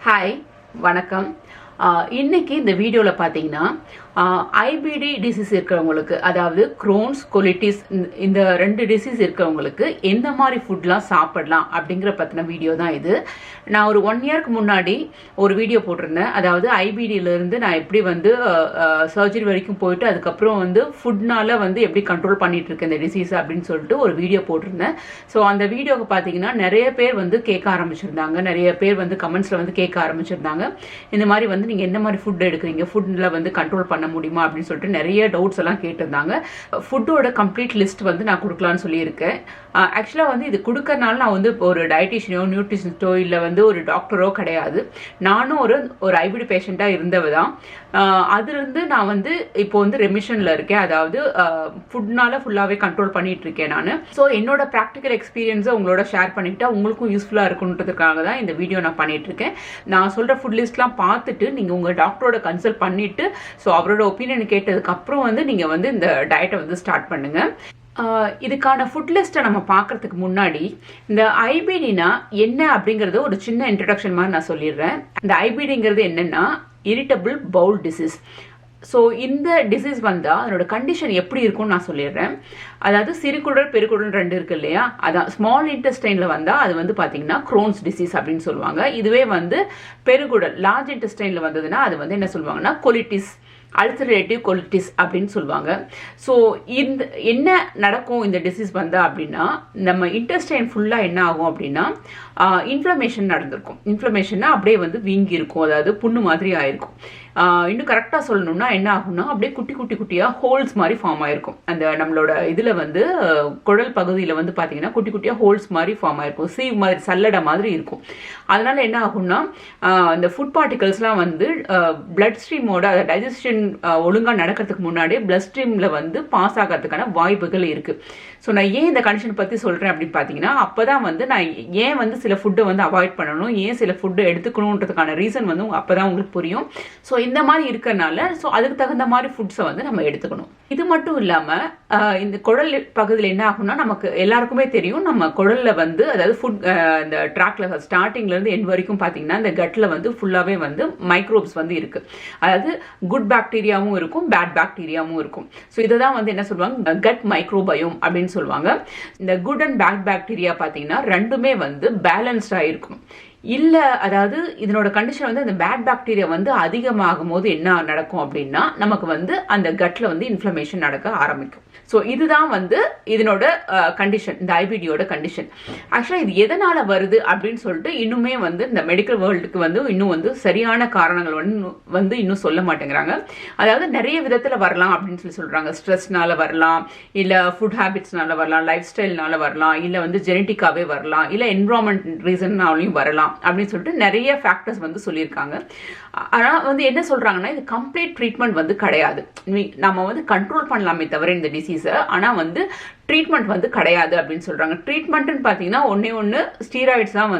Hi வணக்கம். இன்னைக்கு இந்த வீடியோவில் பார்த்தீங்கன்னா ஐபிடி டிசீஸ் இருக்கிறவங்களுக்கு, அதாவது க்ரோன்ஸ் கொலிட்டிஸ், இந்த ரெண்டு டிசீஸ் இருக்கிறவங்களுக்கு எந்த மாதிரி ஃபுட்லாம் சாப்பிடலாம் அப்படிங்கிற பற்றின வீடியோ தான் இது. நான் ஒரு 1 இயர்க்கு முன்னாடி ஒரு வீடியோ போட்டிருந்தேன். அதாவது ஐபிடியிலேருந்து நான் எப்படி சர்ஜரி வரைக்கும் போயிட்டு அதுக்கப்புறம் ஃபுட்னால எப்படி கண்ட்ரோல் பண்ணிட்டு இருக்கேன் இந்த டிசீஸ் அப்படின்னு சொல்லிட்டு ஒரு வீடியோ போட்டிருந்தேன். ஸோ அந்த வீடியோவை பார்த்தீங்கன்னா நிறைய பேர் கேட்க ஆரம்பிச்சிருந்தாங்க. நிறைய பேர் கமெண்ட்ஸில் கேட்க ஆரம்பிச்சிருந்தாங்க. இந்த மாதிரி நீங்கள் என்ன மாதிரி ஃபுட் எடுக்கிறீங்க, ஃபுட்டில் கண்ட்ரோல் பண்ண முடியுமா அப்படின்னு சொல்லிட்டு நிறைய டவுட்ஸ் எல்லாம் கேட்டிருந்தாங்க. ஃபுட்டோட கம்ப்ளீட் லிஸ்ட் நான் கொடுக்கலான்னு சொல்லியிருக்கேன். ஆக்சுவலாக இது கொடுக்கறனால நான் ஒரு டயட்டிஷியனோ நியூட்ரிஷனிஸ்டோ இல்லை ஒரு டாக்டரோ கிடையாது. நானும் ஒரு ஐபிடி பேஷண்ட்டாக இருந்தவ தான். அதுலேருந்து நான் இப்போ ரெமிஷனில் இருக்கேன். அதாவது ஃபுட்னால ஃபுல்லாகவே கண்ட்ரோல் பண்ணிட்டு இருக்கேன் நான். ஸோ என்னோட ப்ராக்டிக்கல் எக்ஸ்பீரியன்ஸை உங்களோட ஷேர் பண்ணிக்கிட்டா உங்களுக்கும் யூஸ்ஃபுல்லாக இருக்குன்றதுக்காக தான் இந்த வீடியோ நான் பண்ணிட்டு இருக்கேன். நான் சொல்கிற ஃபுட் லிஸ்ட்லாம் பார்த்துட்டு நீங்கள் உங்கள் டாக்டரோட கன்சல்ட் பண்ணிட்டு ஸோ அவரோட ஒப்பீனியன் கேட்டதுக்கு அப்புறம் நீங்கள் இந்த டயட்டை ஸ்டார்ட் பண்ணுங்க. இதுக்கான ஃபுட் லிஸ்ட்டை நம்ம பார்க்கறதுக்கு முன்னாடி இந்த ஐபிடினா என்ன அப்படிங்கறது ஒரு சின்ன இன்ட்ரடக்ஷன் மாதிரி நான் சொல்லிடுறேன். இந்த ஐபிடிங்கிறது என்னன்னா இரிட்டபிள் பவுல் டிசீஸ். ஸோ இந்த டிசீஸ் அதனோட கண்டிஷன் எப்படி இருக்கும்னு நான் சொல்லிடுறேன். அதாவது சிறுகுடல் பெருகுடல் ரெண்டு இருக்கு இல்லையா, அதான் ஸ்மால் இன்டெஸ்டைனில் அது பார்த்தீங்கன்னா க்ரோன்ஸ் டிசீஸ் அப்படின்னு சொல்லுவாங்க. இதுவே பெருகுடல் லார்ஜ் இன்டெஸ்டைனில் வந்ததுன்னா அது என்ன சொல்லுவாங்கன்னா கொலிட்டிஸ், அல்சரேட்டிவ் கொலிட்டிஸ் அப்படின்னு சொல்லுவாங்க. ஸோ இந்த என்ன நடக்கும் இந்த டிசீஸ் அப்படின்னா நம்ம இன்டெஸ்டைன் ஃபுல்லாக என்ன ஆகும் அப்படின்னா இன்ஃப்ளமேஷன் நடந்திருக்கும். இன்ஃப்ளமேஷன்னா அப்படியே வீங்கி இருக்கும், அதாவது புண்ணு மாதிரி ஆயிருக்கும். இன்னும் கரெக்டாக சொல்லணும்னா என்ன ஆகும்னா அப்படியே குட்டி குட்டி குட்டியாக ஹோல்ஸ் மாதிரி ஃபார்ம் ஆயிருக்கும். அந்த நம்மளோட இதில் குடல் பகுதியில் பார்த்தீங்கன்னா குட்டி குட்டியாக ஹோல்ஸ் மாதிரி ஃபார்ம் ஆயிருக்கும். சீவ் மாதிரி சல்லடை மாதிரி இருக்கும். அதனால என்ன ஆகும்னா அந்த ஃபுட் பார்ட்டிகல்ஸ்லாம் பிளட் ஸ்ட்ரீமோட அதை டைஜஷன் ஒழுங்காக நடக்கிறதுக்கு முன்னாடியே பிளட் ஸ்ட்ரீமில் பாஸ் ஆகிறதுக்கான வாய்ப்புகள் இருக்குது. ஸோ நான் ஏன் இந்த கண்டிஷன் பற்றி சொல்கிறேன் அப்படின்னு பார்த்தீங்கன்னா அப்போ தான் நான் ஏன் சில ஃபுட்டை அவாய்ட் பண்ணணும், ஏன் சில ஃபுட்டை எடுத்துக்கணுன்றதுக்கான ரீசன் அப்போ தான் உங்களுக்கு புரியும். ஸோ இந்த மாதிரி இருக்கிறனால ஸோ அதுக்கு தகுந்த மாதிரி ஃபுட்ஸை நம்ம எடுத்துக்கணும். இது மட்டும் இல்லாமல் இந்த குடல் பகுதியில் என்ன ஆகும்னா நமக்கு எல்லாருக்குமே தெரியும், நம்ம குடலில் அதாவது ஃபுட் இந்த ட்ராக்ல ஸ்டார்டிங்லேருந்து எண்ட் வரைக்கும் பார்த்தீங்கன்னா இந்த கட்டில் ஃபுல்லாகவே மைக்ரோப்ஸ் இருக்குது. அதாவது குட் பாக்டீரியாவும் இருக்கும், பேட் பாக்டீரியாவும் இருக்கும். ஸோ இதை தான் என்ன சொல்லுவாங்க, கட் மைக்ரோபயோம் அப்படின்னு சொல்லுவாங்க. இந்த குட் அண்ட் பேட் பாக்டீரியா பார்த்தீங்கன்னா ரெண்டுமே பேலன்ஸ்டாக இருக்கும். இல்லை அதாவது இதனோட கண்டிஷன் அந்த பேட் பாக்டீரியா அதிகமாகும் போது என்ன நடக்கும் அப்படின்னா நமக்கு அந்த கட்டில் இன்ஃப்ளமேஷன் நடக்க ஆரம்பிக்கும். ஸோ இதுதான் இதனோட கண்டிஷன், இந்த ஐபிடியோட கண்டிஷன். ஆக்சுவலாக இது எதனால வருது அப்படின்னு சொல்லிட்டு இன்னுமே இந்த மெடிக்கல் வேர்ல்டுக்கு இன்னும் சரியான காரணங்கள் இன்னும் சொல்ல மாட்டேங்கிறாங்க. அதாவது நிறைய விதத்தில் வரலாம் அப்படின்னு சொல்றாங்க. ஸ்ட்ரெஸ்னால வரலாம், இல்லை ஃபுட் ஹேபிட்ஸ்னால வரலாம், லைஃப் ஸ்டைல்னால வரலாம், இல்லை ஜெனட்டிக்காவே வரலாம், இல்லை என்விரான்மெண்ட் ரீசன்னாலையும் வரலாம் அப்படின்னு சொல்லிட்டு நிறைய ஃபேக்டர்ஸ் சொல்லியிருக்காங்க. ஆனால் என்ன சொல்றாங்கன்னா இது கம்ப்ளீட் ட்ரீட்மெண்ட் கிடையாது. நம்ம கண்ட்ரோல் பண்ணலாமே தவிர இந்த டிசீஸை, ஆனால் ட்ரீட்மெண்ட் கிடையாது அப்படின்னு சொல்றாங்க. ட்ரீட்மெண்ட்னு பார்த்தீங்கன்னா ஒன்று ஸ்டீராய்ட்ஸ் தான்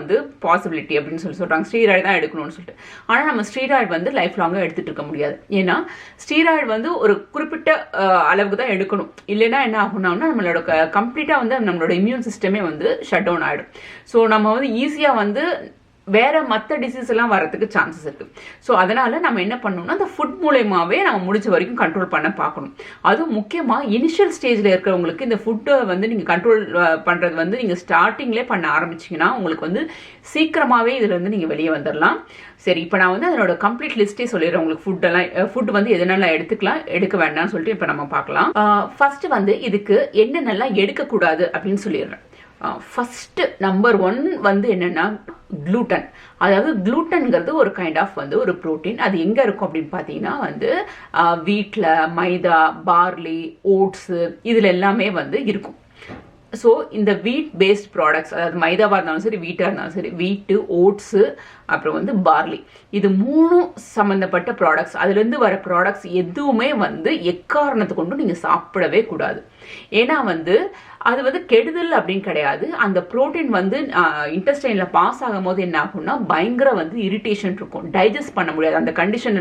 பாசிபிலிட்டி அப்படின்னு சொல்றாங்க. ஸ்டீராய்டு தான் எடுக்கணும்னு சொல்லிட்டு. ஆனால் நம்ம ஸ்டீராய்டு லைஃப் லாங்காக எடுத்துட்டு இருக்க முடியாது. ஏன்னா ஸ்டீராய்டு ஒரு குறிப்பிட்ட அளவுக்கு தான் எடுக்கணும். இல்லைன்னா என்ன ஆகும்னா நம்மளோட கம்ப்ளீட்டாக நம்மளோட இம்யூன் சிஸ்டமே ஷட் டவுன் ஆகிடும். ஸோ நம்ம ஈஸியாக வேற மற்ற டிசீஸ் எல்லாம் வரதுக்கு சான்சஸ் இருக்கு. ஸோ அதனால நம்ம என்ன பண்ணணும்னா அந்த ஃபுட் மூலயமாவே நம்ம முடிஞ்ச வரைக்கும் கண்ட்ரோல் பண்ண பார்க்கணும். அதுவும் முக்கியமாக இனிஷியல் ஸ்டேஜில் இருக்கிறவங்களுக்கு இந்த ஃபுட்டை நீங்கள் கண்ட்ரோல் பண்ணுறது நீங்கள் ஸ்டார்டிங்லேயே பண்ண ஆரம்பிச்சிங்கன்னா உங்களுக்கு சீக்கிரமாகவே இதில் நீங்கள் வெளியே வந்துடலாம். சரி, இப்போ நான் அதனோட கம்ப்ளீட் லிஸ்ட்டே சொல்லிடுறேன் உங்களுக்கு. ஃபுட் எதனால எடுத்துக்கலாம், எடுக்க வேண்டாம்னு சொல்லிட்டு இப்போ நம்ம பார்க்கலாம். ஃபர்ஸ்ட் இதுக்கு என்னென்னலாம் எடுக்கக்கூடாது அப்படின்னு சொல்லிடுறேன். ஃபர்ஸ்ட் நம்பர் 1 என்னன்னா gluten. அதாவது glutன்ங்கிறது ஒரு கைண்ட் ஆஃப் ஒரு புரோட்டீன். அது எங்க இருக்கும் அப்படின்னு பார்த்தீங்கன்னா வீட்டில் மைதா, பார்லி, ஓட்ஸ் இதுல எல்லாமே இருக்கும். ஸோ இந்த வீட் பேஸ்ட் ப்ராடக்ட்ஸ், அதாவது மைதாவாக இருந்தாலும் சரி, வீட்டாக இருந்தாலும் சரி, வீட்டு, ஓட்ஸு, அப்புறம் பார்லி, இது 3 சம்மந்தப்பட்ட ப்ராடக்ட்ஸ், அதுலேருந்து வர ப்ராடக்ட்ஸ் எதுவுமே எக்காரணத்தை கொண்டும் நீங்கள் சாப்பிடவே கூடாது. ஏன்னா அது கெடுதல் அப்படின்னு கிடையாது. அந்த புரோட்டீன் இன்டெஸ்டைனில் பாஸ் ஆகும் போது என்ன ஆகும்னா பயங்கர இரிட்டேஷன் இருக்கும், டைஜஸ்ட் பண்ண முடியாது. அந்த கண்டிஷன்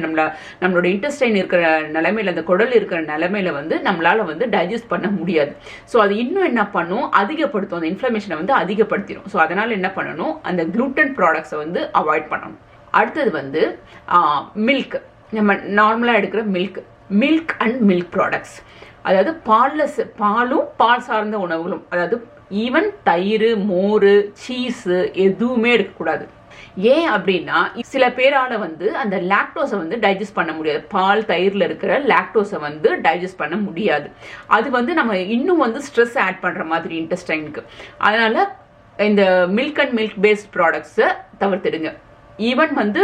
நம்மளோட இன்டெஸ்டைன் இருக்கிற நிலைமையில, அந்த குடல் இருக்கிற நிலைமையில நம்மளால டைஜஸ்ட் பண்ண முடியாது. ஸோ அது இன்னும் என்ன பண்ணும், அதிகப்படுத்தும், அந்த இன்ஃப்ளமேஷனை அதிகப்படுத்திடும். ஸோ அதனால என்ன பண்ணணும், அந்த gluten ப்ராடக்ட்ஸை அவாய்ட் பண்ணணும். அடுத்தது வந்து மில்க், நம்ம நார்மலாக எடுக்கிற மில்க் அண்ட் மில்க் ப்ராடக்ட்ஸ், அதாவது பாலும் பால் சார்ந்த உணவுகளும், அதாவது ஈவன் தயிர், மோர், சீஸு எதுவுமே எடுக்கக்கூடாது. ஏன் அப்படின்னா சில பேரால வந்து அந்த லாக்டோஸை வந்து டைஜஸ்ட் பண்ண முடியாது. பால் தயிர்ல இருக்கிற லாக்டோஸை வந்து டைஜஸ்ட் பண்ண முடியாது. அது வந்து நம்ம இன்னும் வந்து ஸ்ட்ரெஸ் ஆட் பண்ற மாதிரி இன்டெஸ்டைனுக்கு. அதனால இந்த மில்க் அண்ட் மில்க் பேஸ்ட் ப்ராடக்ட்ஸை தவிர்த்துடுங்க. ஈவன் வந்து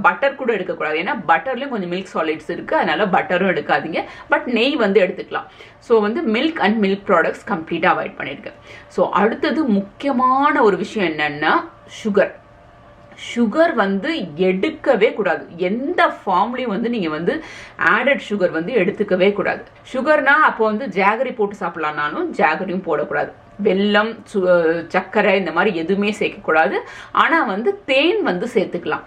பட்டர் கூட எடுக்கக்கூடாது. ஏன்னா பட்டர்லேயும் கொஞ்சம் மில்க் சாலிட்ஸ் இருக்குது, அதனால பட்டரும் எடுக்காதீங்க. பட் நெய் வந்து எடுத்துக்கலாம். ஸோ வந்து மில்க் அண்ட் மில்க் ப்ராடக்ட்ஸ் கம்ப்ளீட்டாக அவாய்ட் பண்ணியிருக்கேன். ஸோ அடுத்தது முக்கியமான ஒரு விஷயம் என்னன்னா சுகர் வந்து எடுக்கவே கூடாது. எந்த ஃபார்ம்லையும் வந்து நீங்கள் வந்து ஆடட் சுகர் வந்து எடுத்துக்கவே கூடாது. சுகர்னா அப்போ வந்து ஜாகரி போட்டு சாப்பிட்லான்னாலும் ஜாகரியும் போடக்கூடாது. வெல்லம், சர்க்கரை இந்த மாதிரி எதுவுமே சேர்க்கக்கூடாது. ஆனால் வந்து தேன் வந்து சேர்த்துக்கலாம்.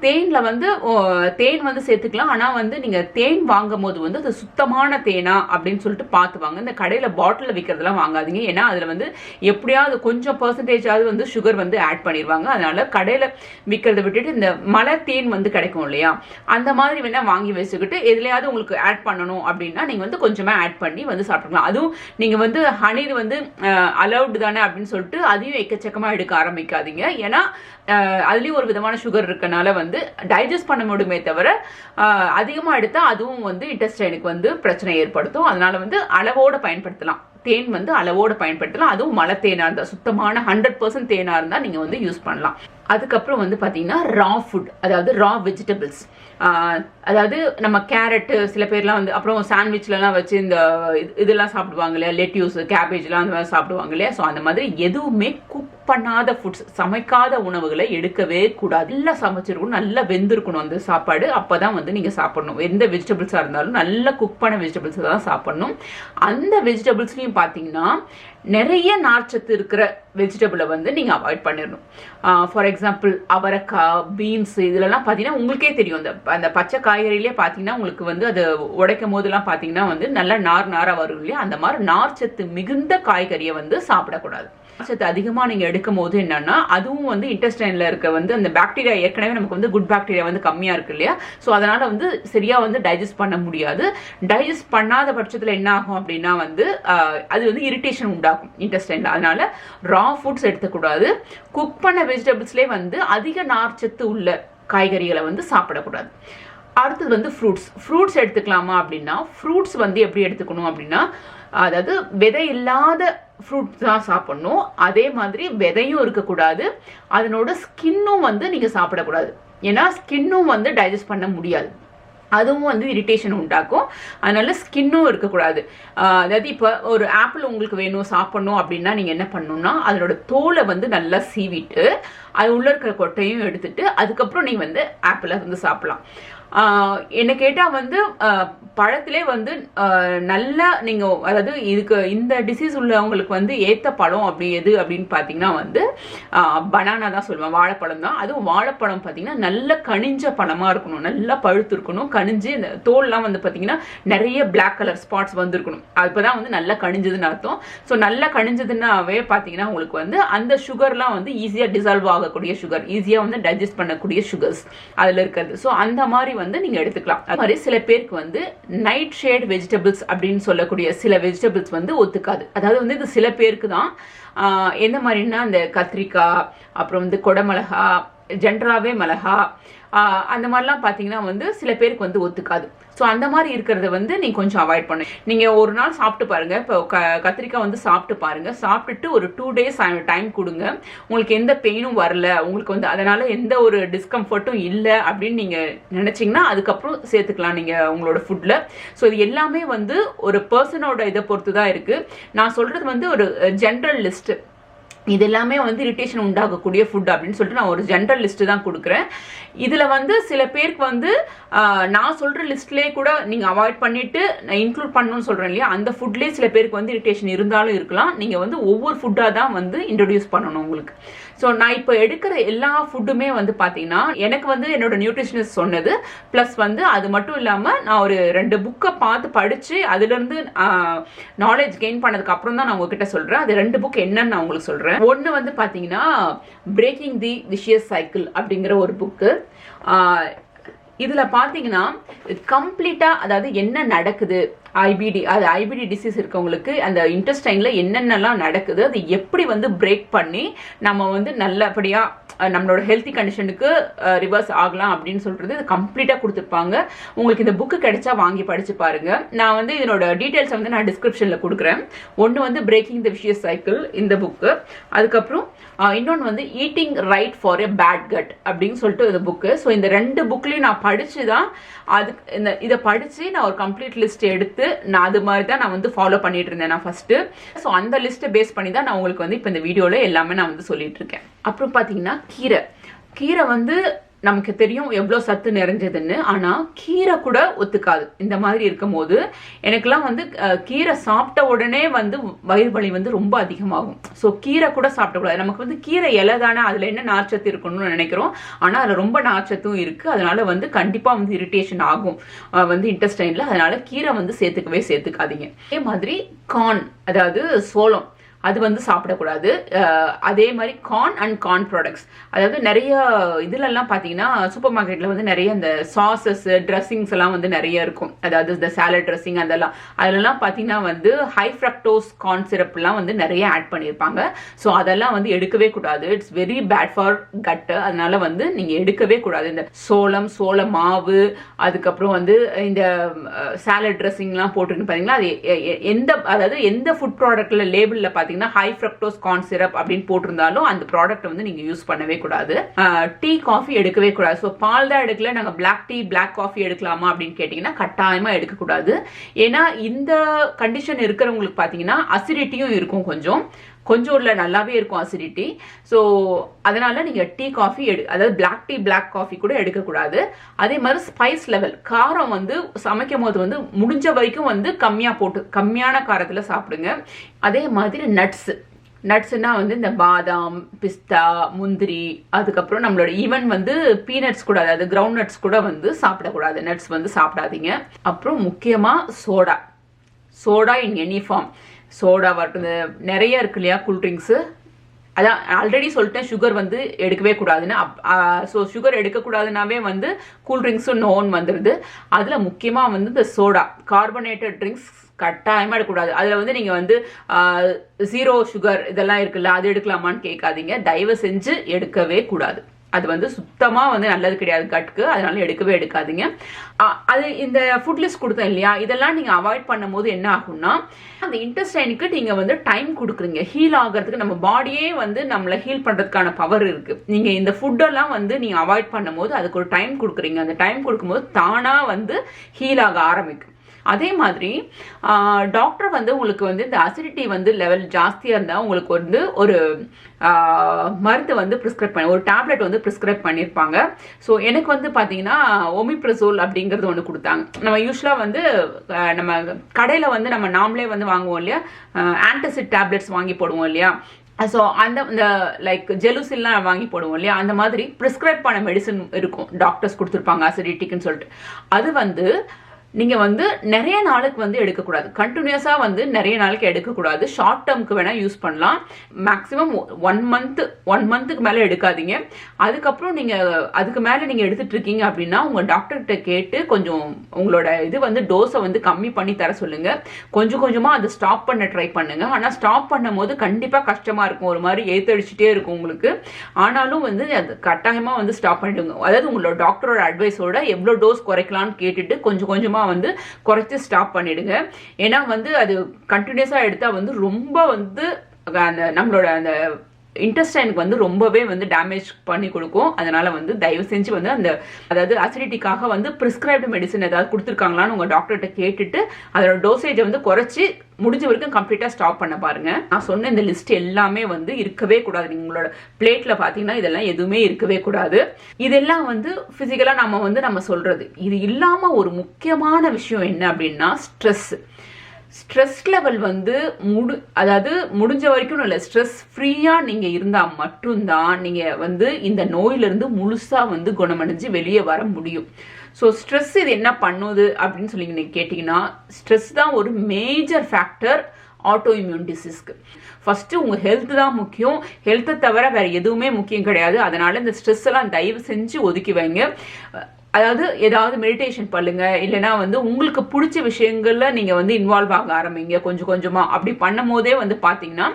தேன் வந்து சேர்த்துக்கலாம். ஆனால் வந்து நீங்கள் தேன் வாங்கும் போது வந்து அது சுத்தமான தேனா அப்படின்னு சொல்லிட்டு பார்த்து வாங்க. இந்த கடையில் பாட்டிலில் விற்கிறதெல்லாம் வாங்காதீங்க. ஏன்னா அதில் வந்து எப்படியாவது கொஞ்சம் பர்சன்டேஜாவது வந்து சுகர் வந்து ஆட் பண்ணிடுவாங்க. அதனால கடையில் விற்கிறத விட்டுட்டு இந்த மலை தேன் வந்து கிடைக்கும் இல்லையா, அந்த மாதிரி வேணா வாங்கி வச்சுக்கிட்டு எதுலையாவது உங்களுக்கு ஆட் பண்ணணும் அப்படின்னா நீங்கள் வந்து கொஞ்சமாக ஆட் பண்ணி வந்து சாப்பிட்டுக்கலாம். அதுவும் நீங்கள் வந்து ஹனி வந்து அலவுட் தானே அப்படின்னு சொல்லிட்டு அதையும் எக்கச்சக்கமாக எடுக்க ஆரம்பிக்காதீங்க. ஏன்னா அதுலேயும் ஒரு விதமான சுகர் இருக்கனால வந்து டைஜஸ்ட் பண்ண முடியுமே தவிர அதிகமாக எடுத்தால் அதுவும் வந்து இன்டெஸ்டைனுக்கு வந்து பிரச்சனை ஏற்படுத்தும். அதனால வந்து அளவோடு பயன்படுத்தலாம். தேன் வந்து அளவோடு பயன்படுத்தலாம். அதுவும் மலை தேனா இருந்தால், சுத்தமான 100% தேனா இருந்தால் நீங்கள் வந்து யூஸ் பண்ணலாம். அதுக்கப்புறம் வந்து பார்த்தீங்கன்னா ரா ஃபுட், அதாவது ரா வெஜிடபிள்ஸ், அதாவது நம்ம கேரட்டு சில பேர்லாம் வந்து அப்புறம் சாண்ட்விச்லலாம் வச்சு இந்த இதெல்லாம் சாப்பிடுவாங்க இல்லையா, லெட்யூஸ், கேபேஜ்லாம் அந்த மாதிரி சாப்பிடுவாங்க இல்லையா. ஸோ அந்த மாதிரி எதுவுமே குக் பண்ணாத ஃபுட்ஸ், சமைக்காத உணவுகளை எடுக்கவே கூடாது. நல்லா சமைச்சிருக்கணும், நல்லா வெந்திருக்கணும் அந்த சாப்பாடு. அப்போ தான் வந்து நீங்கள் சாப்பிடணும். எந்த வெஜிடபிள்ஸாக இருந்தாலும் நல்லா குக் பண்ண வெஜிடபிள்ஸை தான் சாப்பிடணும். அந்த வெஜிடபிள்ஸ்லையும் பார்த்தீங்கன்னா நிறைய நார்ச்சத்து இருக்கிற வெஜிடபிளை வந்து நீங்கள் அவாய்ட் பண்ணிடணும். ஃபார் எக்ஸாம்பிள் அவரைக்காய், பீன்ஸ், இதுலலாம் பார்த்தீங்கன்னா உங்களுக்கே தெரியும், அந்த பச்சை காய்கறியிலே பார்த்தீங்கன்னா உங்களுக்கு வந்து அது உடைக்கும் போதெல்லாம் பார்த்தீங்கன்னா வந்து நல்லா நாராக வரும் இல்லையா. அந்த மாதிரி நார்ச்சத்து மிகுந்த காய்கறியை வந்து சாப்பிடக்கூடாது. நார்ச்சத்து அதிகமாக நீங்கள் எடுக்கும் போது என்னன்னா அதுவும் வந்து இன்டெஸ்டைனில் இருக்க வந்து அந்த பாக்டீரியா, ஏற்கனவே நமக்கு வந்து குட் பாக்டீரியா வந்து கம்மியாக இருக்கு இல்லையா. ஸோ அதனால வந்து சரியாக வந்து டைஜஸ்ட் பண்ண முடியாது. டைஜஸ்ட் பண்ணாத பட்சத்தில் என்ன ஆகும் அப்படின்னா வந்து அது வந்து இரிட்டேஷன் உண்டாகும் இன்டெஸ்டைனில். அதனால ரா ஃபுட்ஸ் எடுத்துக்கூடாது. குக் பண்ண வெஜிடபிள்ஸ்லேயே வந்து அதிக நார்ச்சத்து உள்ள காய்கறிகளை வந்து சாப்பிடக்கூடாது. அடுத்தது வந்து ஃப்ரூட்ஸ் எடுத்துக்கலாமா அப்படின்னா, ஃப்ரூட்ஸ் வந்து எப்படி எடுத்துக்கணும் அப்படின்னா, அதாவது விதை இல்லாத ஃப்ரூட்ஸ் தான் சாப்பிடணும். அதே மாதிரி விதையும் இருக்கக்கூடாது, அதனோட ஸ்கின்னும் வந்து நீங்கள் சாப்பிடக்கூடாது. ஏன்னா ஸ்கின்னும் வந்து டைஜஸ்ட் பண்ண முடியாது, அதுவும் வந்து இரிட்டேஷன் உண்டாக்கும். அதனால ஸ்கின்னும் இருக்கக்கூடாது. அதாவது இப்போ ஒரு ஆப்பிள் உங்களுக்கு வேணும் சாப்பிடணும் அப்படின்னா நீங்கள் என்ன பண்ணணும்னா அதனோட தோலை வந்து நல்லா சீவிட்டு அது உள்ள இருக்கிற கொட்டையும் எடுத்துட்டு அதுக்கப்புறம் நீங்கள் வந்து ஆப்பிளை வந்து சாப்பிடலாம். என்ன கேட்டால் வந்து பழத்திலே வந்து நல்லா நீங்கள், அதாவது இதுக்கு இந்த டிசீஸ் உள்ளவங்களுக்கு வந்து ஏற்ற பழம் அப்படி எது அப்படின்னு பார்த்தீங்கன்னா வந்து பனானா தான் சொல்லுவேன், வாழைப்பழம் தான். அதுவும் வாழைப்பழம் பார்த்தீங்கன்னா நல்ல கனிஞ்ச பழமாக இருக்கணும், நல்லா பழுத்து இருக்கணும். கனிஞ்சு இந்த தோல்லாம் வந்து பார்த்தீங்கன்னா நிறைய பிளாக் கலர் ஸ்பாட்ஸ் வந்துருக்கணும். அப்போ தான் வந்து நல்லா கனிஞ்சதுன்னு அர்த்தம். ஸோ நல்லா கனிஞ்சதுன்னாவே பார்த்தீங்கன்னா உங்களுக்கு வந்து அந்த சுகர்லாம் வந்து ஈஸியாக டிசால்வ் ஆகக்கூடிய சுகர், ஈஸியாக வந்து டைஜஸ்ட் பண்ணக்கூடிய சுகர்ஸ் அதில் இருக்கிறது. ஸோ அந்த மாதிரி வந்து நீங்கள் எடுத்துக்கலாம். அது மாதிரி சில பேருக்கு வந்து நைட் ஷேட் வெஜிடபிள்ஸ் அப்படின்னு சொல்லக்கூடிய சில வெஜிடபிள்ஸ் வந்து ஒத்துக்காது. அதாவது வந்து இது சில பேருக்கு தான். எந்த மாதிரின்னா இந்த கத்திரிக்காய், அப்புறம் வந்து கொடமிளகா, ஜென்ரலாகவே மிளகா, அந்த மாதிரிலாம் பார்த்தீங்கன்னா வந்து சில பேருக்கு வந்து ஒத்துக்காது. ஸோ அந்த மாதிரி இருக்கிறத வந்து நீங்கள் கொஞ்சம் அவாய்ட் பண்ணு. நீங்கள் ஒரு நாள் சாப்பிட்டு பாருங்கள். இப்போ கத்திரிக்காய் வந்து சாப்பிட்டு பாருங்கள். சாப்பிட்டுட்டு ஒரு 2 days டைம் கொடுங்க. உங்களுக்கு எந்த பெயினும் வரல, உங்களுக்கு வந்து அதனால எந்த ஒரு டிஸ்கம்ஃபர்ட்டும் இல்லை அப்படின்னு நீங்கள் நினச்சிங்கன்னா அதுக்கப்புறம் சேர்த்துக்கலாம் நீங்கள் உங்களோட ஃபுட்டில். ஸோ இது எல்லாமே வந்து ஒரு பர்சனோட இதை பொறுத்து தான் இருக்குது. நான் சொல்கிறது வந்து ஒரு ஜென்ரல் லிஸ்ட்டு. இது எல்லாமே வந்து இரிட்டேஷன் உண்டாகக்கூடிய ஃபுட் அப்படின்னு சொல்லிட்டு நான் ஒரு ஜென்ரல் லிஸ்ட் தான் கொடுக்குறேன். இதில் வந்து சில பேருக்கு வந்து நான் சொல்கிற லிஸ்ட்லேயே கூட நீங்கள் அவாய்ட் பண்ணிவிட்டு நான் இன்க்ளூட் பண்ணணும்னு சொல்கிறேன் இல்லையா, அந்த ஃபுட்லேயே சில பேருக்கு வந்து இரிட்டேஷன் இருந்தாலும் இருக்கலாம். நீங்கள் வந்து ஒவ்வொரு ஃபுட்டாக தான் வந்து இன்ட்ரடியூஸ் பண்ணணும் உங்களுக்கு. ஸோ நான் இப்போ எடுக்கிற எல்லா ஃபுட்டுமே வந்து பார்த்தீங்கன்னா எனக்கு வந்து என்னோட நியூட்ரிஷனிஸ்ட் சொன்னது, ப்ளஸ் வந்து அது மட்டும் இல்லாமல் நான் ஒரு 2 புக்கை பார்த்து படித்து அதுலேருந்து நாலேஜ் கெயின் பண்ணதுக்கு அப்புறம் தான் நான் உங்ககிட்ட சொல்கிறேன். அது 2 புக் என்னன்னு நான் உங்களுக்கு சொல்கிறேன். ஒன்று வந்து பார்த்தீங்கன்னா பிரேக்கிங் தி விஷியஸ் சைக்கிள் அப்படிங்கிற ஒரு புக்கு. இதில் பார்த்தீங்கன்னா கம்ப்ளீட்டாக அதாவது என்ன நடக்குது ஐபிடி டிசீஸ் இருக்கவங்களுக்கு அந்த இன்டெஸ்டைனில் என்னென்னலாம் நடக்குது, அது எப்படி வந்து பிரேக் பண்ணி நம்ம வந்து நல்லபடியாக நம்மளோட ஹெல்த்தி கண்டிஷனுக்கு ரிவர்ஸ் ஆகலாம் அப்படின்னு சொல்கிறது இது கம்ப்ளீட்டாக கொடுத்துருப்பாங்க. உங்களுக்கு இந்த புக்கு கிடைச்சா வாங்கி படித்து பாருங்கள். நான் வந்து இதனோட டீட்டெயில்ஸை வந்து நான் டிஸ்கிரிப்ஷனில் கொடுக்குறேன். ஒன்று வந்து பிரேக்கிங் தி விஷியஸ் சைக்கிள் இந்த புக்கு, அதுக்கப்புறம் இன்னொன்று வந்து eating right for a bad gut அப்படின்னு சொல்லிட்டு இந்த புக்கு. ஸோ இந்த 2 புக்லையும் நான் படித்து தான் இதை படித்து நான் ஒரு கம்ப்ளீட் லிஸ்ட் எடுத்து நான் அது மாதிரி தான் நான் வந்து ஃபாலோ பண்ணிட்டு இருந்தேன் நான் ஃபர்ஸ்ட். ஸோ அந்த லிஸ்ட்டை பேஸ் பண்ணி தான் நான் உங்களுக்கு வந்து இப்போ இந்த வீடியோவில் எல்லாமே நான் வந்து சொல்லிட்டு இருக்கேன். அப்புறம் பார்த்தீங்கன்னா கீரை வந்து நமக்கு தெரியும் எவ்வளோ சத்து நிறைஞ்சதுன்னு, ஆனால் கீரை கூட ஒத்துக்காது. இந்த மாதிரி இருக்கும் போது எனக்குலாம் வந்து கீரை சாப்பிட்ட உடனே வந்து வயிறு வலி வந்து ரொம்ப அதிகமாகும். ஸோ கீரை கூட சாப்பிடக்கூடாது. நமக்கு வந்து கீரை இலை தானே, அதில் என்ன நார்ச்சத்து இருக்கணும்னு நினைக்கிறோம், ஆனால் அதில் ரொம்ப நார்ச்சத்தும் இருக்குது. அதனால வந்து கண்டிப்பாக வந்து இரிட்டேஷன் ஆகும் வந்து இன்டெஸ்டைனில். அதனால கீரை வந்து சேர்த்துக்காதீங்க. அதே மாதிரி கார்ன் அதாவது சோளம் அது வந்து சாப்பிடக்கூடாது. அதே மாதிரி கார்ன் அண்ட் கார்ன் ப்ராடக்ட்ஸ், அதாவது நிறைய இதுலெல்லாம் பார்த்தீங்கன்னா சூப்பர் மார்க்கெட்டில் வந்து நிறைய இந்த சாசஸ் ட்ரெஸ்ஸிங்ஸ் எல்லாம் வந்து நிறைய இருக்கும். அதாவது இந்த சாலட் ட்ரெஸ்ஸிங் அதெல்லாம் பார்த்தீங்கன்னா வந்து ஹை ஃப்ரக்டோஸ் கார்ன் சிரப்லாம் வந்து நிறைய ஆட் பண்ணியிருப்பாங்க. ஸோ அதெல்லாம் வந்து எடுக்கவே கூடாது. இட்ஸ் வெரி பேட் ஃபார் கட்டு. அதனால வந்து நீங்கள் எடுக்கவே கூடாது. இந்த சோள மாவு, அதுக்கப்புறம் வந்து இந்த சாலட் ட்ரெஸ்ஸிங்லாம் போட்டுருக்கு பார்த்தீங்களா, அது எந்த ஃபுட் ப்ராடக்ட்ல லேபிளில் பார்த்தீங்கன்னா ஹை ஃப்ரக்டோஸ் கார்ன் சிரப் அப்படின்னு போட்டிருந்தாலும் அந்த ப்ராடக்ட் வந்து நீங்க யூஸ் பண்ணவே கூடாது. டீ காஃபி எடுக்கவே கூடாது. ஸோ பால் தான் எடுக்கல, நாங்கள் பிளாக் டீ பிளாக் காஃபி எடுக்கலாமா அப்படின்னு கேட்டீங்கன்னா கட்டாயமா எடுக்கக்கூடாது. ஏன்னா இந்த கண்டிஷன் இருக்கிறவங்களுக்கு பார்த்தீங்கன்னா அசிடிட்டியும் இருக்கும், கொஞ்சம் இல்லை நல்லாவே இருக்கும் அசிடிட்டி. ஸோ அதனால நீங்க டீ காஃபி அதாவது பிளாக் டீ பிளாக் காஃபி கூட எடுக்கக்கூடாது. அதே மாதிரி ஸ்பைஸ் லெவல் காரம் வந்து சமைக்கும் போது வந்து முடிஞ்ச வரைக்கும் வந்து கம்மியான காரத்தில் சாப்பிடுங்க. அதே மாதிரி நட்ஸ்னா வந்து இந்த பாதாம், பிஸ்தா, முந்திரி, அதுக்கப்புறம் நம்மளோட ஈவன் வந்து பீனட்ஸ் கூட, அதாவது கிரவுண்ட் நட்ஸ் கூட வந்து சாப்பிடக்கூடாது. நட்ஸ் வந்து சாப்பிடாதீங்க. அப்புறம் முக்கியமா soda in any form, soda வரட்டும், நிறைய இருக்கு இல்லையா கூல்ட்ரிங்க்ஸு, அதான் ஆல்ரெடி சொல்லிட்டேன் சுகர் வந்து எடுக்கவே கூடாதுன்னு. ஸோ சுகர் எடுக்கக்கூடாதுனாவே வந்து கூல்ட்ரிங்க்ஸும் நோன் வந்துடுது. அதில் முக்கியமாக வந்து இந்த சோடா கார்பனேட்டட் ட்ரிங்க்ஸ் கட்டாயமாக எடுக்கக்கூடாது. அதில் வந்து நீங்கள் வந்து 0 சுகர் இதெல்லாம் இருக்குல்ல, அது எடுக்கலாமான்னு கேட்காதீங்க. தயவு செஞ்சு எடுக்கவே கூடாது. அது வந்து சுத்தமாக வந்து நல்லது கிடையாது கட்டுக்கு. அதனால எடுக்காதீங்க. அது இந்த ஃபுட் லிஸ்ட் கொடுத்தேன் இல்லையா, இதெல்லாம் நீங்கள் அவாய்ட் பண்ணும் போது என்ன ஆகும்னா அந்த இன்டெஸ்டைனுக்கு நீங்கள் வந்து டைம் கொடுக்குறீங்க ஹீல் ஆகிறதுக்கு. நம்ம பாடியே வந்து நம்மளை ஹீல் பண்ணுறதுக்கான பவர் இருக்குது. நீங்கள் இந்த ஃபுட்டெல்லாம் வந்து நீங்கள் அவாய்ட் பண்ணும் போது அதுக்கு ஒரு டைம் கொடுக்குறீங்க. அந்த டைம் கொடுக்கும்போது தானாக வந்து ஹீல் ஆக ஆரம்பிக்கும். அதே மாதிரி டாக்டர் வந்து உங்களுக்கு வந்து இந்த அசிடிட்டி வந்து லெவல் ஜாஸ்தியாக இருந்தால் உங்களுக்கு வந்து ஒரு மருந்து வந்து ஒரு டேப்லெட் வந்து ப்ரிஸ்கிரைப் பண்ணியிருப்பாங்க. ஸோ எனக்கு வந்து பார்த்தீங்கன்னா ஒமிப்ரசோல் அப்படிங்கிறது ஒன்று கொடுத்தாங்க. நம்ம யூஸ்வலாக வந்து நம்ம கடையில் வந்து நம்ம நாமளே வந்து வாங்குவோம் இல்லையா, ஆன்டாசிட் டேப்லெட்ஸ் வாங்கி போடுவோம் இல்லையா. ஸோ இந்த லைக் ஜெலுசில்லாம் வாங்கி போடுவோம் இல்லையா, அந்த மாதிரி ப்ரிஸ்கிரைப் பண்ண மெடிசன் இருக்கும், டாக்டர்ஸ் கொடுத்துருப்பாங்க அசிடிட்டிக்குன்னு சொல்லிட்டு. அது வந்து நீங்க வந்து நிறைய நாளுக்கு வந்து எடுக்கக்கூடாது. கண்டினியூஸா வந்து நிறைய நாளைக்கு எடுக்கக்கூடாது. ஷார்ட் டேர்முக்கு வேணா யூஸ் பண்ணலாம். மேக்ஸிமம் 1 மந்த்துக்கு மேல எடுக்காதீங்க. அதுக்கப்புறம் நீங்க அதுக்கு மேல நீங்க எடுத்துட்டு இருக்கீங்க அப்படின்னா உங்க டாக்டர்கிட்ட கேட்டு கொஞ்சம் உங்களோட இது வந்து டோஸை வந்து கம்மி பண்ணி தர சொல்லுங்க. கொஞ்சமா அதை ஸ்டாப் பண்ண ட்ரை பண்ணுங்க. ஆனா ஸ்டாப் பண்ணும் போது கண்டிப்பா கஷ்டமா இருக்கும், ஒரு மாதிரி ஏத்தடிச்சுட்டே இருக்கும் உங்களுக்கு. ஆனாலும் வந்து அது கட்டாயமா வந்து ஸ்டாப் பண்ணிடுங்க. அதாவது உங்களோட டாக்டரோட அட்வைஸோட எவ்வளவு டோஸ் குறைக்கலாம்னு கேட்டுட்டு கொஞ்சமா வந்து குறைச்சு ஸ்டாப் பண்ணிடுங்க. ஏன்னா வந்து அது கண்டினியூஸா எடுத்தா வந்து ரொம்ப வந்து நம்மளோட அந்த இன்டெஸ்டைனுக்கு வந்து ரொம்பவே வந்து டேமேஜ் பண்ணி கொடுக்கும். அதனால வந்து தயவு செஞ்சு வந்து அதாவது அசிடிட்டிக்காக வந்து பிரிஸ்கிரைப்டு மெடிசன் ஏதாவது கொடுத்துருக்காங்களான்னு உங்க டாக்டர்கிட்ட கேட்டுட்டு அதோட டோசேஜை வந்து குறைச்சி முடிஞ்ச வரைக்கும் கம்ப்ளீட்டா ஸ்டாப் பண்ண பாருங்க. நான் சொன்ன இந்த லிஸ்ட் எல்லாமே வந்து இருக்கவே கூடாது. உங்களோட பிளேட்ல பாத்தீங்கன்னா இதெல்லாம் எதுவுமே இருக்கவே கூடாது. இதெல்லாம் வந்து பிசிக்கலா நம்ம சொல்றது. இது இல்லாம ஒரு முக்கியமான விஷயம் என்ன அப்படின்னா ஸ்ட்ரெஸ் லெவல் வந்து அதாவது முடிஞ்ச வரைக்கும் இல்லை, ஸ்ட்ரெஸ் ஃப்ரீயாக நீங்கள் இருந்தால் மட்டும்தான் நீங்கள் வந்து இந்த நோயிலிருந்து முழுசாக வந்து குணமடைஞ்சு வெளியே வர முடியும். ஸோ ஸ்ட்ரெஸ் இது என்ன பண்ணுது அப்படின்னு சொல்லி நீங்கள் கேட்டிங்கன்னா, ஸ்ட்ரெஸ் தான் ஒரு மேஜர் ஃபேக்டர் ஆட்டோ இம்யூன் டிசீஸ்க்கு. ஃபஸ்ட்டு உங்கள் ஹெல்த் தான் முக்கியம். ஹெல்த்தை தவிர வேறு எதுவுமே முக்கியம் கிடையாது. அதனால் இந்த ஸ்ட்ரெஸ் எல்லாம் தயவு செஞ்சு ஒதுக்கி வைங்க. அதாவது ஏதாவது மெடிடேஷன் பண்ணுங்க, இல்லைனா வந்து உங்களுக்கு பிடிச்ச விஷயங்கள்ல நீங்கள் வந்து இன்வால்வ் ஆக ஆரம்பிங்க கொஞ்சம் கொஞ்சமாக. அப்படி பண்ணும் போதே வந்து பார்த்தீங்கன்னா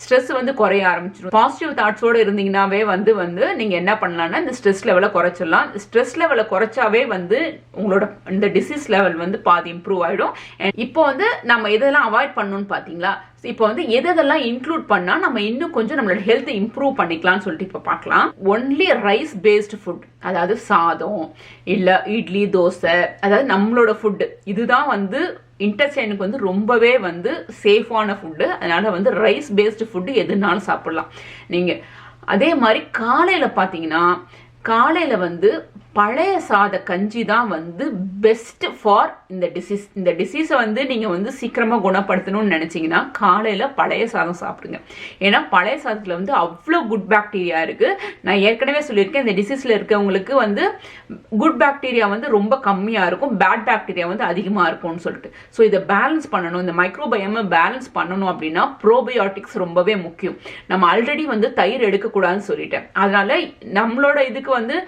ஸ்ட்ரெஸ் வந்து குறைய ஆரம்பிச்சிடும். பாசிட்டிவ் தாட்ஸோடு இருந்தீங்கன்னாவே வந்து நீங்கள் என்ன பண்ணலாம்னா இந்த ஸ்ட்ரெஸ் லெவலை குறைச்சிடலாம். ஸ்ட்ரெஸ் லெவலை குறைச்சாவே வந்து உங்களோட இந்த டிசீஸ் லெவல் வந்து பாதி இம்ப்ரூவ் ஆகிடும். இப்போ வந்து நம்ம இதெல்லாம் அவாய்ட் பண்ணணும்னு பார்த்தீங்களா, இப்போ வந்து எதெல்லாம் இன்க்ளூட் பண்ணா நம்ம இன்னும் கொஞ்சம் நம்மளோட ஹெல்த் இம்ப்ரூவ் பண்ணிக்கலாம்னு சொல்லிட்டு இப்போ பார்க்கலாம். ஒன்லி ரைஸ் பேஸ்டு ஃபுட், அதாவது சாதம் இல்லை இட்லி தோசை, அதாவது நம்மளோட ஃபுட்டு இதுதான் வந்து இன்டெஸ்டைனுக்கு வந்து ரொம்பவே வந்து சேஃபான ஃபுட்டு. அதனால வந்து ரைஸ் பேஸ்டு ஃபுட்டு எதுனாலும் சாப்பிடலாம் நீங்கள். அதே மாதிரி காலையில் பார்த்தீங்கன்னா, காலையில் வந்து பழைய சாத கஞ்சி தான் வந்து பெஸ்ட் ஃபார் இந்த டிசீஸ். இந்த டிசீஸை வந்து நீங்கள் வந்து சீக்கிரமாக குணப்படுத்தணும்னு நினச்சிங்கன்னா காலையில் பழைய சாதம் சாப்பிடுங்க. ஏன்னா பழைய சாதத்தில் வந்து அவ்வளோ குட் பாக்டீரியா இருக்குது. நான் ஏற்கனவே சொல்லியிருக்கேன், இந்த டிசீஸில் இருக்கவங்களுக்கு வந்து குட் பாக்டீரியா வந்து ரொம்ப கம்மியாக இருக்கும், பேட் பாக்டீரியா வந்து அதிகமாக இருக்கும்னு சொல்லிட்டு. ஸோ இதை பேலன்ஸ் பண்ணணும், இந்த மைக்ரோபயோமை பேலன்ஸ் பண்ணணும் அப்படின்னா ப்ரோபயோட்டிக்ஸ் ரொம்பவே முக்கியம். நம்ம ஆல்ரெடி வந்து தயிர் எடுக்கக்கூடாதுன்னு சொல்லிட்டேன். அதனால நம்மளோட இதுக்கு வந்து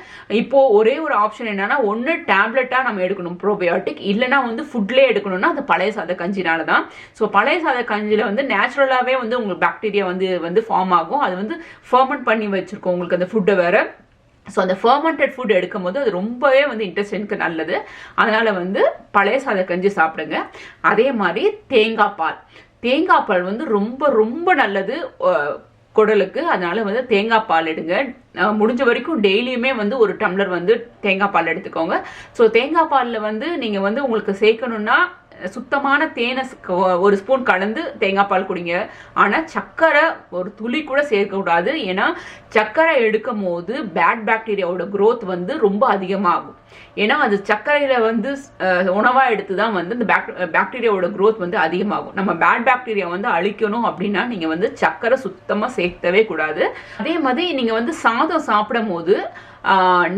இப்போ ஒரே ஒரு ஆப்ஷன் என்னன்னா, ஒன்று டேப்லெட்டாக நம்ம எடுக்கணும் ப்ரோபயோட்டிக், இல்லைனா வந்து ஃபுட்லேயே எடுக்கணும்னா அது பழைய சாத கஞ்சினால தான். ஸோ பழைய சாத கஞ்சியில் வந்து நேச்சுரலாகவே வந்து உங்களுக்கு பாக்டீரியா வந்து ஃபார்ம் ஆகும். அது வந்து ஃபர்மெண்ட் பண்ணி வச்சிருக்கோம் உங்களுக்கு அந்த ஃபுட்டை வேற. ஸோ அந்த ஃபர்மெண்டட் ஃபுட் எடுக்கும் போது அது ரொம்பவே வந்து இன்டெஸ்டைனுக்கு நல்லது. அதனால் வந்து பழைய சாத கஞ்சி சாப்பிடுங்க. அதே மாதிரி தேங்காய் பால் வந்து ரொம்ப ரொம்ப நல்லது குடலுக்கு. அதனால வந்து தேங்காய் பால் எடுங்க. முடிஞ்ச வரைக்கும் டெய்லியுமே வந்து ஒரு டம்ளர் வந்து தேங்காய் பால் எடுத்துக்கோங்க. ஸோ தேங்காய் பாலில் வந்து நீங்கள் வந்து உங்களுக்கு சேர்க்கணுன்னா சுத்தமான தேனை ஒரு ஸ்பூன் கலந்து தேங்காய் பால் குடிங்க. ஆனால் சர்க்கரை ஒரு துளி கூட சேர்க்கக்கூடாது. ஏன்னா சர்க்கரை எடுக்கும் போது பேட் பாக்டீரியாவோட growth வந்து ரொம்ப அதிகமாகும். ஏன்னா அது சர்க்கரையில் வந்து உணவாக எடுத்து தான் வந்து இந்த பாக்டீரியாவோட growth வந்து அதிகமாகும். நம்ம பேட் பாக்டீரியா வந்து அழிக்கணும் அப்படின்னா நீங்கள் வந்து சர்க்கரை சுத்தமாக சேர்த்தவே கூடாது. அதே மாதிரி நீங்கள் வந்து சாதம் சாப்பிடும் போது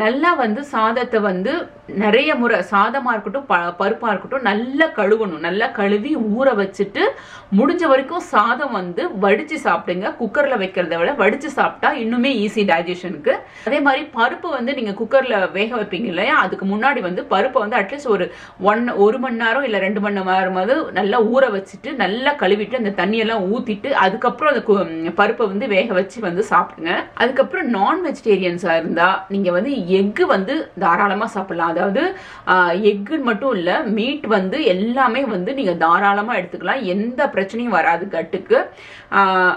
நல்லா வந்து சாதத்தை வந்து நிறைய முறை, சாதமாக இருக்கட்டும் பருப்பாக இருக்கட்டும், நல்லா கழுவணும். நல்லா கழுவி ஊற வச்சுட்டு முடிஞ்ச வரைக்கும் சாதம் வந்து வடித்து சாப்பிடுங்க. குக்கரில் வைக்கிறத விட வடித்து சாப்பிட்டா இன்னுமே ஈஸி டைஜஷனுக்கு. அதே மாதிரி பருப்பு வந்து நீங்கள் குக்கரில் வேக வைப்பீங்க இல்லையா, அதுக்கு முன்னாடி வந்து பருப்பை வந்து அட்லீஸ்ட் ஒரு மணி நேரம் இல்லை 2 மணி நேரமாவது நல்லா ஊற வச்சுட்டு நல்லா கழுவிட்டு அந்த தண்ணியெல்லாம் ஊற்றிட்டு அதுக்கப்புறம் அந்த பருப்பை வந்து வேக வச்சு வந்து சாப்பிடுங்க. அதுக்கப்புறம் நான் வெஜிடேரியன்ஸாக இருந்தால் நீங்கள் வந்து எக்கு வந்து தாராளமாக சாப்பிடலாம். அதாவது எக்குன்னு மட்டும் இல்லை, மீட் வந்து எல்லாமே வந்து நீங்கள் தாராளமாக எடுத்துக்கலாம். எந்த பிரச்சனையும் வராது கட்டுக்கு.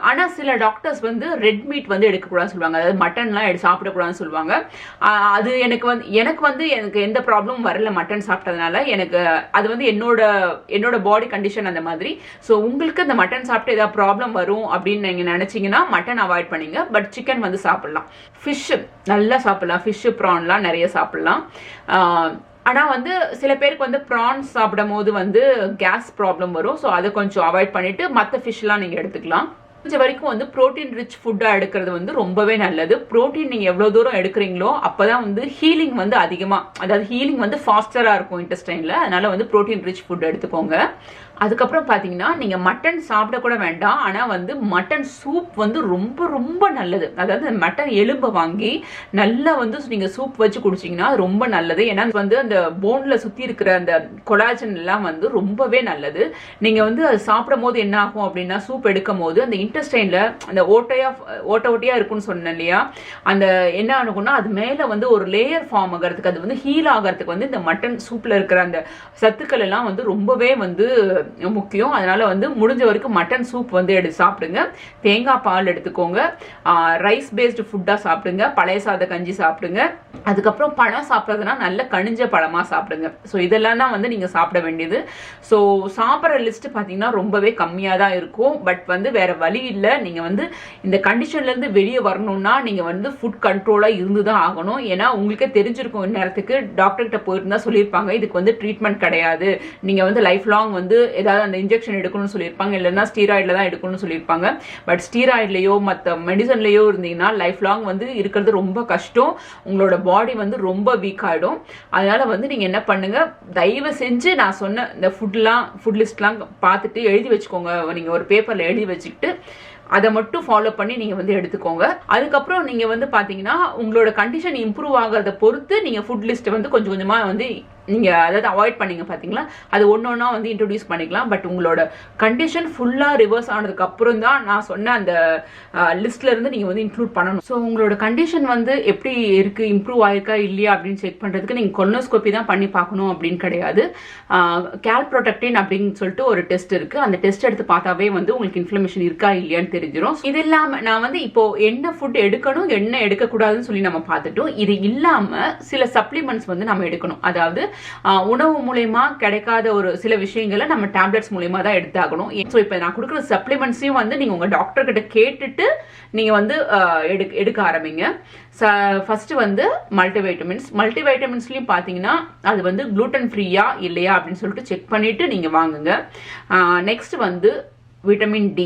ஆனால் சில டாக்டர்ஸ் வந்து ரெட் மீட் வந்து எடுக்கக்கூடாதுன்னு சொல்லுவாங்க. அதாவது மட்டன்லாம் சாப்பிடக்கூடாதுன்னு சொல்லுவாங்க. அது எனக்கு எந்த ப்ராப்ளமும் வரல மட்டன் சாப்பிட்டதுனால. எனக்கு அது வந்து என்னோட பாடி கண்டிஷன் அந்த மாதிரி. ஸோ உங்களுக்கு அந்த மட்டன் சாப்பிட்டு ஏதாவது ப்ராப்ளம் வரும் அப்படின்னு நீங்கள் நினச்சிங்கன்னா மட்டன் அவாய்ட் பண்ணிங்க. பட் சிக்கன் வந்து சாப்பிடலாம். ஃபிஷ்ஷு நல்லா சாப்பிடலாம். ஃபிஷ்ஷு ப்ரான்லாம் நிறைய சாப்பிடலாம். ஆனால் வந்து சில பேருக்கு வந்து ப்ரான்ஸ் சாப்பிடும் போது வந்து கேஸ் ப்ராப்ளம் வரும். ஸோ அதை கொஞ்சம் அவாய்ட் பண்ணிவிட்டு மற்ற ஃபிஷ்லாம் நீங்கள் எடுத்துக்கலாம். முடிஞ்ச வரைக்கும் வந்து ப்ரோட்டீன் ரிச் ஃபுட்டாக எடுக்கிறது வந்து ரொம்பவே நல்லது. ப்ரோட்டீன் நீங்கள் எவ்வளோ தூரம் எடுக்கிறீங்களோ அப்போ தான் வந்து ஹீலிங் வந்து அதிகமாக, அதாவது ஹீலிங் வந்து ஃபாஸ்டராக இருக்கும் இன்டெஸ்டைனில். அதனால் வந்து ப்ரோட்டீன் ரிச் ஃபுட் எடுத்துக்கோங்க. அதுக்கப்புறம் பார்த்தீங்கன்னா நீங்கள் மட்டன் சாப்பிடக்கூட வேண்டாம். ஆனால் வந்து மட்டன் சூப் வந்து ரொம்ப ரொம்ப நல்லது. அதாவது மட்டன் எலும்பை வாங்கி நல்லா வந்து நீங்கள் சூப் வச்சு குடிச்சிங்கன்னா அது ரொம்ப நல்லது. ஏன்னா வந்து அந்த போனில் சுற்றி இருக்கிற அந்த கொலாஜன் எல்லாம் வந்து ரொம்பவே நல்லது. நீங்கள் வந்து அது சாப்பிடும் போது என்ன ஆகும் அப்படின்னா, சூப் எடுக்கும் போது அந்த இன்டெஸ்டைனில் அந்த ஓட்டையாக இருக்குன்னு சொன்னேன் இல்லையா, அந்த என்ன ஆகும்னா அது மேலே வந்து ஒரு லேயர் ஃபார்ம் ஆகிறதுக்கு, அது வந்து ஹீல் ஆகிறதுக்கு வந்து இந்த மட்டன் சூப்பில் இருக்கிற அந்த சத்துக்கள் எல்லாம் வந்து ரொம்பவே வந்து முக்கியம். அதனால வந்து முடிஞ்ச வரைக்கும் மட்டன் சூப் வந்து எடுத்து சாப்பிடுங்க. தேங்காய் பால் எடுத்துக்கோங்க. ரைஸ் பேஸ்டு ஃபுட்டாக சாப்பிடுங்க. பழைய சாத கஞ்சி சாப்பிடுங்க. அதுக்கப்புறம் பழம் சாப்பிட்றதுனா நல்ல கனிஞ்ச பழமாக சாப்பிடுங்க. ஸோ இதெல்லாம் தான் வந்து நீங்கள் சாப்பிட வேண்டியது. ஸோ சாப்பிட்ற லிஸ்ட் பார்த்தீங்கன்னா ரொம்பவே கம்மியாக தான் இருக்கும். பட் வந்து வேற வழி இல்லை. நீங்கள் வந்து இந்த கண்டிஷன்லேருந்து வெளியே வரணும்னா நீங்கள் வந்து ஃபுட் கண்ட்ரோலாக இருந்து தான் ஆகணும். ஏன்னா உங்களுக்கே தெரிஞ்சிருக்கும் நேரத்துக்கு டாக்டர்கிட்ட போயிருந்தா சொல்லியிருப்பாங்க இதுக்கு வந்து ட்ரீட்மெண்ட் கிடையாது, நீங்கள் வந்து லைஃப் லாங் வந்து ஏதாவது அந்த இன்ஜெக்ஷன் எடுக்கணும்னு சொல்லியிருப்பாங்க, இல்லைன்னா ஸ்டீராய்டில் தான் எடுக்கணும்னு சொல்லியிருப்பாங்க. பட் ஸ்டீராய்ட்லேயோ மற்ற மெடிசன்லேயோ இருந்தீங்கன்னா லைஃப் லாங் வந்து இருக்கிறது ரொம்ப கஷ்டம். உங்களோட பாடி வந்து ரொம்ப வீக் ஆகிடும். அதனால் வந்து நீங்கள் என்ன பண்ணுங்கள், தயவு செஞ்சு நான் சொன்ன இந்த ஃபுட் லிஸ்ட்லாம் பார்த்துட்டு எழுதி வச்சுக்கோங்க. நீங்கள் ஒரு பேப்பரில் எழுதி வச்சுக்கிட்டு அதை மட்டும் ஃபாலோ பண்ணி நீங்கள் வந்து எடுத்துக்கோங்க. அதுக்கப்புறம் நீங்கள் வந்து பார்த்தீங்கன்னா உங்களோட கண்டிஷன் இம்ப்ரூவ் ஆகிறத பொறுத்து நீங்கள் ஃபுட் லிஸ்ட்டை வந்து கொஞ்சம் கொஞ்சமாக வந்து நீங்கள் அதாவது அவாய்ட் பண்ணிங்க பார்த்தீங்களா, அது ஒன்றா வந்து இன்ட்ரடியூஸ் பண்ணிக்கலாம். பட் உங்களோட கண்டிஷன் ஃபுல்லாக ரிவர்ஸ் ஆனதுக்கு அப்புறம் தான் நான் சொன்ன அந்த லிஸ்ட்லேருந்து நீங்கள் வந்து இன்க்ளூட் பண்ணணும். ஸோ உங்களோட கண்டிஷன் வந்து எப்படி இருக்குது, இம்ப்ரூவ் ஆயிருக்கா இல்லையா அப்படின்னு செக் பண்ணுறதுக்கு நீங்கள் கொலனோஸ்கோபி தான் பண்ணி பார்க்கணும் அப்படின்னு கிடையாது. கால்ப்ரோடக்டின் அப்படின்னு சொல்லிட்டு ஒரு டெஸ்ட் இருக்குது. அந்த டெஸ்ட் எடுத்து பார்த்தாவே வந்து உங்களுக்கு இன்ஃப்ளமேஷன் இருக்கா இல்லையான்னு தெரிஞ்சிடும். இது இல்லாமல் நான் வந்து இப்போ என்ன ஃபுட் எடுக்கணும் என்ன எடுக்கக்கூடாதுன்னு சொல்லி நம்ம பார்த்துட்டோம். இது இல்லாமல் சில சப்ளிமெண்ட்ஸ் வந்து நம்ம எடுக்கணும். அதாவது உணவு மூலமா கிடைக்காத ஒரு சில விஷயங்களை நம்ம டேப்லெட்ஸ் மூலமா தான் எடுத்தாகணும். ஸோ இப்போ நான் கொடுக்குற சப்ளிமெண்ட்ஸையும் வந்து நீங்கள் உங்கள் டாக்டர் கிட்ட கேட்டுட்டு நீங்கள் வந்து எடுக்க ஆரம்பிங்க. ஃபர்ஸ்ட் வந்து மல்டிவைட்டமின்ஸ்லையும் பார்த்தீங்கன்னா அது வந்து gluten ஃப்ரீயா இல்லையா அப்படின்னு சொல்லிட்டு செக் பண்ணிட்டு நீங்கள் வாங்குங்க. நெக்ஸ்ட் வந்து vitamin D.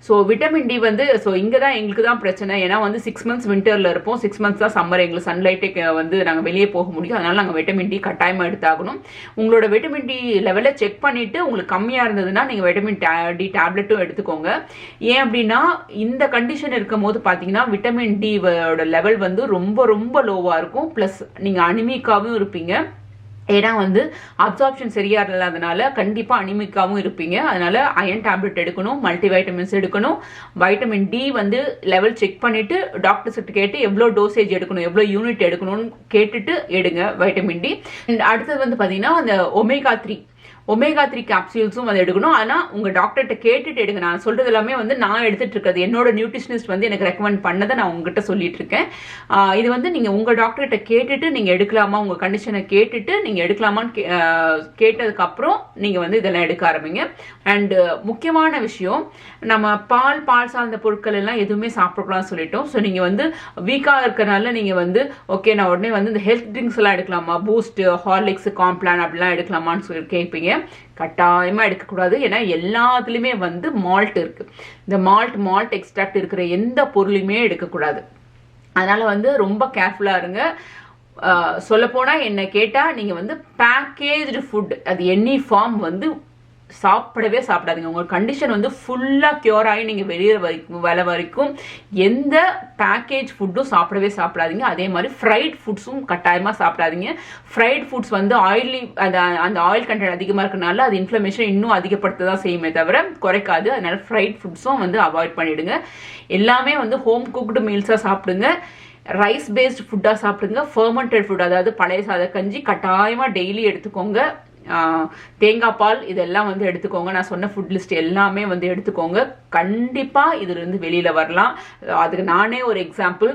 So vitamin D வந்து இங்கே தான் எங்களுக்கு தான் பிரச்சனை. ஏன்னா வந்து 6 months விண்டரில் இருப்போம், 6 months தான் சம்மர். எங்களுக்கு சன்லைட்டே வந்து நாங்கள் வெளியே போக முடியும். அதனால நாங்கள் விட்டமின் டி கட்டாயமாக எடுத்தாகணும். உங்களோட விட்டமின் டி லெவலை செக் பண்ணிவிட்டு உங்களுக்கு கம்மியாக இருந்ததுன்னா நீங்கள் விட்டமின் டி டேப்லெட்டும் எடுத்துக்கோங்க. ஏன் அப்படின்னா இந்த கண்டிஷன் இருக்கும் போது பார்த்தீங்கன்னா விட்டமின் டியோட லெவல் வந்து ரொம்ப ரொம்ப லோவாக இருக்கும். ப்ளஸ் நீங்கள் அனிமிக்காவும் இருப்பீங்க. ஏன்னா வந்து அப்சார்ப்ஷன் சரியா இல்லாதனால கண்டிப்பா அனிமிக்காவும் இருப்பீங்க. அதனால அயன் டேப்லெட் எடுக்கணும், மல்டிவைட்டமின்ஸ் எடுக்கணும். வைட்டமின் டி வந்து லெவல் செக் பண்ணிட்டு டாக்டர்ஸ் கிட்ட கேட்டு எவ்வளோ டோசேஜ் எடுக்கணும், எவ்வளோ யூனிட் எடுக்கணும்னு கேட்டுட்டு எடுங்க வைட்டமின் டி. அடுத்தது வந்து பார்த்தீங்கன்னா அந்த ஒமேகா 3 கேப்சூல்ஸும் வந்து எடுக்கணும். ஆனால் உங்கள் டாக்டர்கிட்ட கேட்டுட்டு எடுங்க. நான் சொல்கிறது எல்லாமே வந்து நான் எடுத்துகிட்டு இருக்கிறது, என்னோட நியூட்ரிஷனிஸ்ட் வந்து எனக்கு ரெக்கமெண்ட் பண்ணதை நான் உங்ககிட்ட சொல்லிட்டு இருக்கேன். இது வந்து நீங்கள் உங்கள் டாக்டர்கிட்ட கேட்டுட்டு நீங்கள் எடுக்கலாமா, உங்கள் கண்டிஷனை கேட்டுட்டு நீங்கள் எடுக்கலாமான்னு கேட்டதுக்கப்புறம் நீங்கள் வந்து இதெல்லாம் எடுக்க ஆரம்பிங்க. அண்டு முக்கியமான விஷயம், நம்ம பால் சார்ந்த பொருட்கள் எல்லாம் எதுவுமே சாப்பிடக்கூடாதுன்னு சொல்லிட்டோம். ஸோ நீங்கள் வந்து வீக்காக இருக்கிறனால நீங்கள் வந்து ஓகே நான் உடனே வந்து இந்த ஹெல்த் ட்ரிங்க்ஸ் எல்லாம் எடுக்கலாமா, பூஸ்ட், ஹார்லிக்ஸ், காம்ப்ளான் அப்படிலாம் எடுக்கலாமான்னு சொல்லி கேட்பீங்க. கட்டாயமா எடுக்கக்கூடாது. ஏன்னா எல்லாத்துலயுமே வந்து மால்ட் இருக்கு. இந்த மால்ட் எக்ஸ்ட்ராக்ட் இருக்கிற எந்த பொருளுமே எடுக்கக்கூடாது. அதனால வந்து ரொம்ப கேர்ஃபுல்லா இருங்க. சொல்ல போனா என்ன கேட்டா நீங்க வந்து பேக்கேஜ்டு ஃபுட் அது எனி ஃபார்ம் வந்து சாப்பிடவே சாப்பிடாதீங்க. உங்க கண்டிஷன் வந்து ஃபுல்லா கியூர் ஆகி நீங்க வெளியே வர வரைக்கும் எந்த பேக்கேஜ் ஃபுட்டும் சாப்பிடாதீங்க. அதே மாதிரி ஃப்ரைட் ஃபுட்ஸும் கட்டாயமா சாப்பிடாதீங்க. ஃப்ரைட் ஃபுட்ஸ் வந்து ஆயிலி, அந்த ஆயில் கண்டென்ட் அதிகமா இருக்கனால அது இன்ஃப்ளமேஷன் இன்னும் அதிகப்படுத்த தான் செய்யுமே தவிர குறைக்காது. அதனால ஃப்ரைட் ஃபுட்ஸும் வந்து அவாய்ட் பண்ணிடுங்க. எல்லாமே வந்து ஹோம் குக்டு மீல்ஸா சாப்பிடுங்க. ரைஸ் பேஸ்ட் ஃபுட்டா சாப்பிடுங்க. ஃபர்மெண்டட் ஃபுட் அதாவது பழைய சாத கஞ்சி கட்டாயமா டெய்லி எடுத்துக்கோங்க. தேங்காய் பால் இதெல்லாம் வந்து எடுத்துக்கோங்க. நான் சொன்ன ஃபுட் லிஸ்ட் எல்லாமே வந்து எடுத்துக்கோங்க. கண்டிப்பா இதுல இருந்து வெளியில வரலாம். அதுக்கு நானே ஒரு எக்ஸாம்பிள்.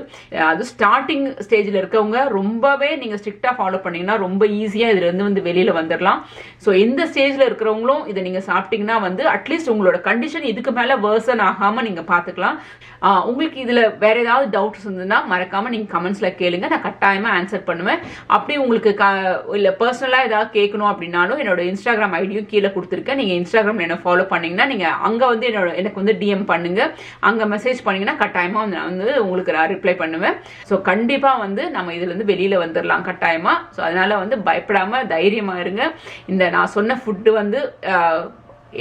அது ஸ்டார்டிங் ஸ்டேஜ்ல இருக்கவங்க ரொம்பவே நீங்க ஸ்ட்ரிக்டா ஃபாலோ பண்ணீங்கன்னா ரொம்ப ஈஸியா இதுல இருந்து வந்து வெளியில வந்துடலாம். ஸோ எந்த ஸ்டேஜ்ல இருக்கிறவங்களும் இதை நீங்க சாப்பிட்டீங்கன்னா வந்து அட்லீஸ்ட் உங்களோட கண்டிஷன் இதுக்கு மேல வேர்சன் ஆகாம நீங்க பாத்துக்கலாம். உங்களுக்கு இதுல வேற ஏதாவது டவுட்ஸ் இருந்ததுன்னா மறக்காம நீங்க கமெண்ட்ஸ்ல கேளுங்க, நான் கட்டாயமா ஆன்சர் பண்ணுவேன். அப்படி உங்களுக்கு இல்ல பர்சனலா ஏதாவது கேட்கணும் அப்படின்னாலும் என்னோட இன்ஸ்டாகிராம் ஐடியும் கீழே கொடுத்துருக்கேன். நீங்க இன்ஸ்டாகிராம் என்ன ஃபாலோ பண்ணீங்கன்னா நீங்க அங்க வந்து எனக்கு வந்து டிஎம் பண்ணுங்க. அங்க மெசேஜ் பண்ணீங்கன்னா கட்டாயமா நான் வந்து உங்களுக்கு ரிப்ளை பண்ணுவேன். ஸோ கண்டிப்பா வந்து நம்ம இதுல இருந்து வெளியில வந்துடலாம் கட்டாயமா. ஸோ அதனால வந்து பயப்படாம தைரியமா இருங்க. இந்த நான் சொன்ன ஃபுட்டு வந்து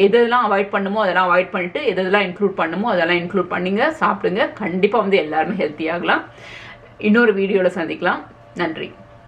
எதெல்லாம் அவாய்ட் பண்ணுமோ அதெல்லாம் அவாய்ட் பண்ணிட்டு எதெல்லாம் இன்க்ளூட் பண்ணுமோ அதெல்லாம் இன்க்ளூட் பண்ணிங்க, சாப்பிடுங்க. கண்டிப்பா வந்து எல்லாருமே ஹெல்த்தி ஆகலாம். இன்னொரு வீடியோல சந்திக்கலாம். நன்றி.